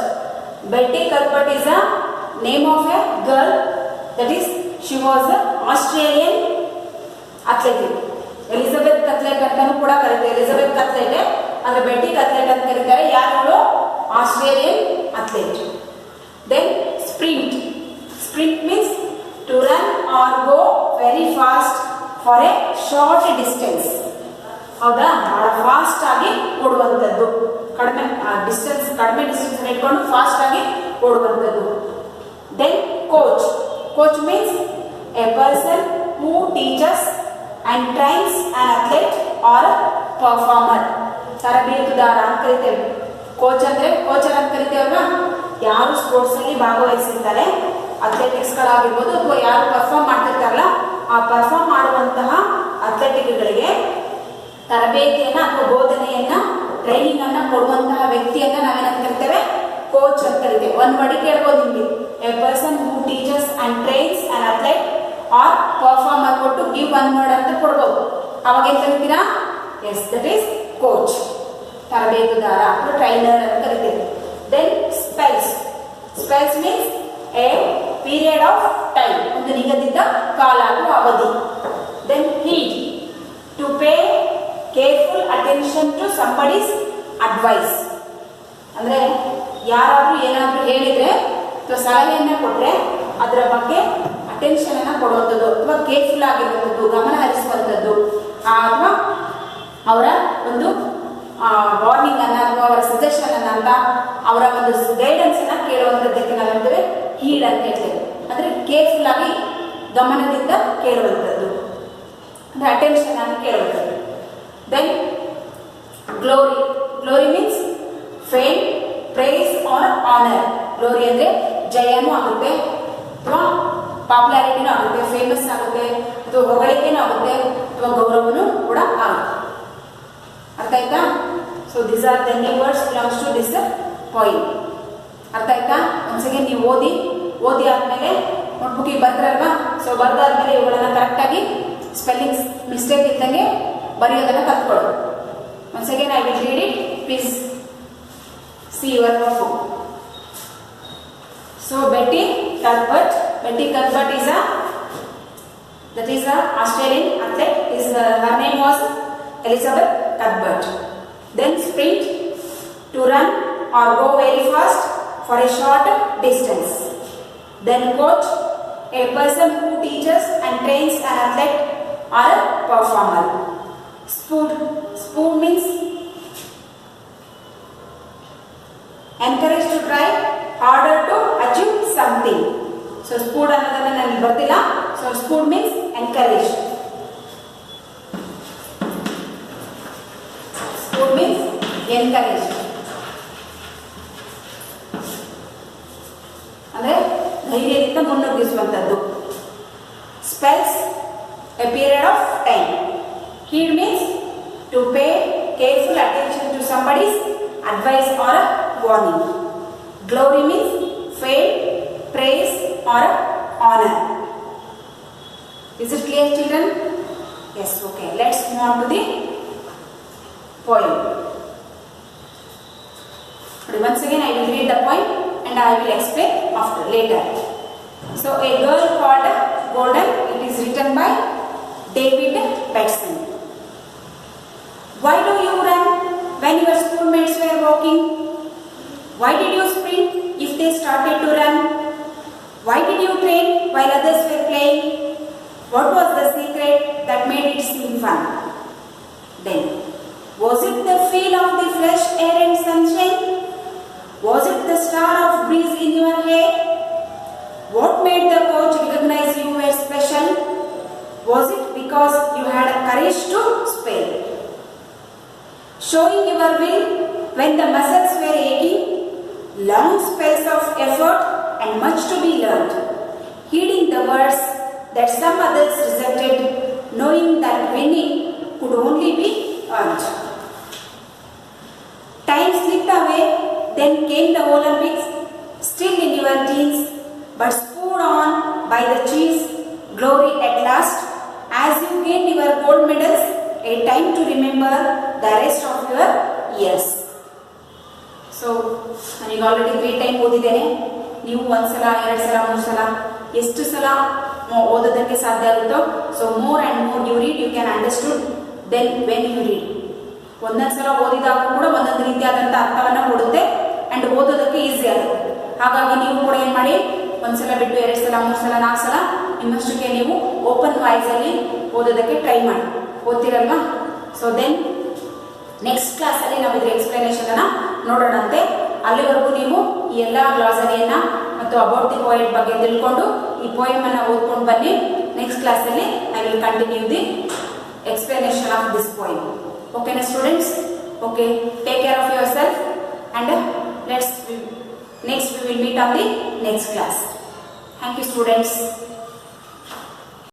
Betty Cuthbert is a name of a girl, that is she was an Australian athlete. Elizabeth Cuthbert ಅಂತಾನೂ ಕೂಡ ಕರೀತಾರೆ. Elizabeth cutlet ಅಂದ್ರೆ ಬೆಟ್ಟಿ cutlet ಅಂತ ಕರೀತಾರೆ. ಯಾರು? Australian athlete. Then sprint. Sprint means to run or go very fast for a short distance. ಹೌದಾ? ಬಹಳ fast ಆಗಿ ಓಡುವಂಥದ್ದು. ಕಡಿಮೆ ಡಿಸ್ಟೆನ್ಸ್ ಇಟ್ಕೊಂಡು ಫಾಸ್ಟ್ ಆಗಿ ಓಡುವಂಥದ್ದು. Then coach. Coach means a person who teachers and trains an athlete or performer. ತರಬೇತುದಾರ ಅಂತ ಕರಿತೇವೆ. ಕೋಚ್ ಅಂದ್ರೆ ಕೋಚರ್ ಅಂತ ಕರಿತೇವಲ್ವಾ? ಯಾರು ಸ್ಪೋರ್ಟ್ಸ್ ಅಲ್ಲಿ ಭಾಗವಹಿಸಿರ್ತಾರೆ, ಅಥ್ಲೆಟಿಕ್ಸ್ಗಳಾಗಿರ್ಬೋದು ಅಥವಾ ಯಾರು ಪರ್ಫಾರ್ಮ್ ಮಾಡ್ತಿರ್ತಾರಲ್ಲ, ಆ ಪರ್ಫಾರ್ಮ್ ಮಾಡುವಂತಹ ಅಥ್ಲೆಟಿಕ್ಗಳಿಗೆ ತರಬೇತಿಯನ್ನ ಅಥವಾ ಬೋಧನೆಯನ್ನ ಟ್ರೈನಿಂಗ್ ಅನ್ನ ಕೊಡುವಂತಹ ವ್ಯಕ್ತಿಯನ್ನ ನಾವೇನಂತ ಕರಿತೇವೆ? ಕೋಚ್ ಅಂತ ಕರೀತೇವೆ. ಒಂದು ವರ್ಡ್ ಕೇಳ್ಬೋದು ನಿಮಗೆ, a person who teachers and trains an athlete or performer ಕೊಟ್ಟು ಗಿವ್ ಒನ್ ವರ್ಡ್ ಅಂತ ಕೊಡ್ಬೋದು. ಅವಾಗ ಏನು ಕರಿತೀರಾ? ಎಸ್, ದಟ್ ಈಸ್ ಕೋಚ್, ತರಬೇತುದಾರ ಅಥವಾ ಟ್ರೈನರ್ ಅಂತ ಕರಿತೇವೆ. Then spells. Spells means a period of time, ಒಂದು ನಿಗದಿತ ಕಾಲ ಅಥವಾ ಅವಧಿ. Then heed, to pay careful attention to somebody's advice. ಅಂದರೆ ಯಾರಾದರೂ ಏನಾದರೂ ಹೇಳಿದರೆ ಅಥವಾ ಸಲಹೆಯನ್ನು ಕೊಟ್ಟರೆ ಅದರ ಬಗ್ಗೆ ಅಟೆನ್ಷನ್ ಅನ್ನು ಕೊಡುವಂಥದ್ದು ಅಥವಾ ಕೇರ್ಫುಲ್ ಆಗಿರುವಂಥದ್ದು, ಗಮನ ಹರಿಸುವಂಥದ್ದು, ಅಥವಾ ಅವರ ಒಂದು ವಾರ್ನಿಂಗ್ ಅನ್ನ ಅಥವಾ ಅವರ ಸಜೆಷನ್ ಅನ್ನ ಅಂತ ಅವರ ಒಂದು ಗೈಡೆನ್ಸ್ ಅನ್ನ ಕೇಳುವಂಥದ್ದಕ್ಕೆ ನಾವು ಹೇಳ್ತೇವೆ ಹೀಡ್ ಅಂತ ಹೇಳ್ತೇವೆ. ಅಂದರೆ ಕೇರ್ಫುಲ್ ಆಗಿ ಗಮನದಿಂದ ಕೇಳುವಂಥದ್ದು, ಅಂದರೆ ಅಟೆನ್ಷನ್ ಅನ್ನು ಕೇಳುವಂಥದ್ದು. Then glory. Glory means fame, praise or honour. Glory ಅಂದರೆ ಜಯನೂ ಆಗುತ್ತೆ ಅಥವಾ ಪಾಪ್ಯುಲಾರಿಟಿನೂ ಆಗುತ್ತೆ, ಫೇಮಸ್ ಆಗುತ್ತೆ ಅಥವಾ ಹೊಗಳಿಕೆನೂ ಆಗುತ್ತೆ ಅಥವಾ ಗೌರವನೂ ಕೂಡ ಆಗುತ್ತೆ. ಅರ್ಥ ಆಯ್ತಾ? So these are the new words belongs to this poem. ಅರ್ಥ ಆಯ್ತಾ? ಒಂದ್ಸಗೆ ನೀವು ಓದಿ ಆದ್ಮೇಲೆ ನೋಟ್ಬುಕ್ಕಿಗೆ ಬರ್ತಾರಲ್ವಾ, ಸೊ ಬರ್ದಾದ್ಮೇಲೆ ಇವುಗಳನ್ನ ಕರೆಕ್ಟಾಗಿ ಸ್ಪೆಲ್ಲಿಂಗ್ಸ್ ಮಿಸ್ಟೇಕ್ ಇದ್ದಂಗೆ ಬರೆಯೋದನ್ನ ಕಲ್ತ್ಕೊಳ್ಳೋದು. once again I will read it, please see your notebook. So Betty Cuthbert is a Australian athlete. Her name was Elizabeth Cuthbert. Then sprint, to run or go very fast for a short distance. Then coach, a person who teaches and trains an athlete or a performer. Spoon means encourage to try harder to achieve something. So spoon ಅನ್ನೋದನ್ನ ನನಗೆ ಬರ್ತಿಲ್ಲ. So spoon means encourage. Spoon means encourage. ಅಂದರೆ ಧೈರ್ಯದಿಂದ ಮುನ್ನುಗ್ಗಿಸುವಂಥದ್ದು. Spells, a period of time. Heed means to pay careful attention to somebody's advice or a warning. Glory means fame, praise or honor. Is it clear, children? Yes, okay. Let's move on to the poem. Once again I will read the poem and I will explain after later. So a girl called Golden, it is written by David Batson. Why do you run when your schoolmates were walking? Why did you sprint if they started to run? Why did you train while others were playing? What was the secret that made it seem fun? Then, was it the feel of the fresh air and sunshine? Was it the star of breeze in your hair? What made the coach recognize you were special? Was it because you had courage to spare? Showing your will when the muscles were aching, long spells of effort and much to be learned, heeding the words that some others rejected, knowing that winning could only be earned. Time slipped away, then came the Olympics, still in your teens, but spurred on by the cheese, glory at last, as you gained your gold medals, a time to remember the rest of your years. So, ನಾನು already 3 time ಓದಿದ್ದೇನೆ. ನೀವು ಒಂದ್ಸಲ, 2 ಸಲ, 3 ಸಲ, ಎಷ್ಟು ಸಲ ಓದೋದಕ್ಕೆ ಸಾಧ್ಯ ಆಗುತ್ತೋ, so more and more you read, you can understood then when you read. ಒಂದೊಂದು ಸಲ ಓದಿದಾಗ ಕೂಡ ಒಂದೊಂದು ರೀತಿಯಾದಂಥ ಅರ್ಥವನ್ನು ಕೊಡುತ್ತೆ ಆ್ಯಂಡ್ ಓದೋದಕ್ಕೆ ಈಸಿ ಆಗುತ್ತೆ. ಹಾಗಾಗಿ ನೀವು ಕೂಡ ಏನು ಮಾಡಿ, ಒಂದ್ಸಲ ಬಿಟ್ಟು 2 ಸಲ, 3 ಸಲ, 4 ಸಲ ನಿಮ್ಮಷ್ಟಕ್ಕೆ ನೀವು ಓಪನ್ ವಾಯ್ಸಲ್ಲಿ ಓದೋದಕ್ಕೆ ಟ್ರೈ ಮಾಡಿ. ಓದ್ತಿರಲ್ವಾ? ಸೊ ದೆನ್ ನೆಕ್ಸ್ಟ್ ಕ್ಲಾಸಲ್ಲಿ ನಾವು ಇದರ ಎಕ್ಸ್ಪ್ಲನೇಷನ್ ಅನ್ನ ನೋಡೋಣಂತೆ. ಅಲ್ಲಿವರೆಗೂ ನೀವು ಈ ಎಲ್ಲ ಗ್ಲಾಸರಿಯನ್ನ ಮತ್ತು ಅಬೌಟ್ ದಿ ಪೋಯೆಟ್ ಬಗ್ಗೆ ತಿಳ್ಕೊಂಡು ಈ ಪೋಯಮ್ ಅನ್ನ ಓದ್ಕೊಂಡು ಬನ್ನಿ. ನೆಕ್ಸ್ಟ್ ಕ್ಲಾಸಲ್ಲಿ I will continue the explanation of this poem. ಓಕೆನಾ students? Okay, take care of yourself and next we will meet on the next class. Thank you students.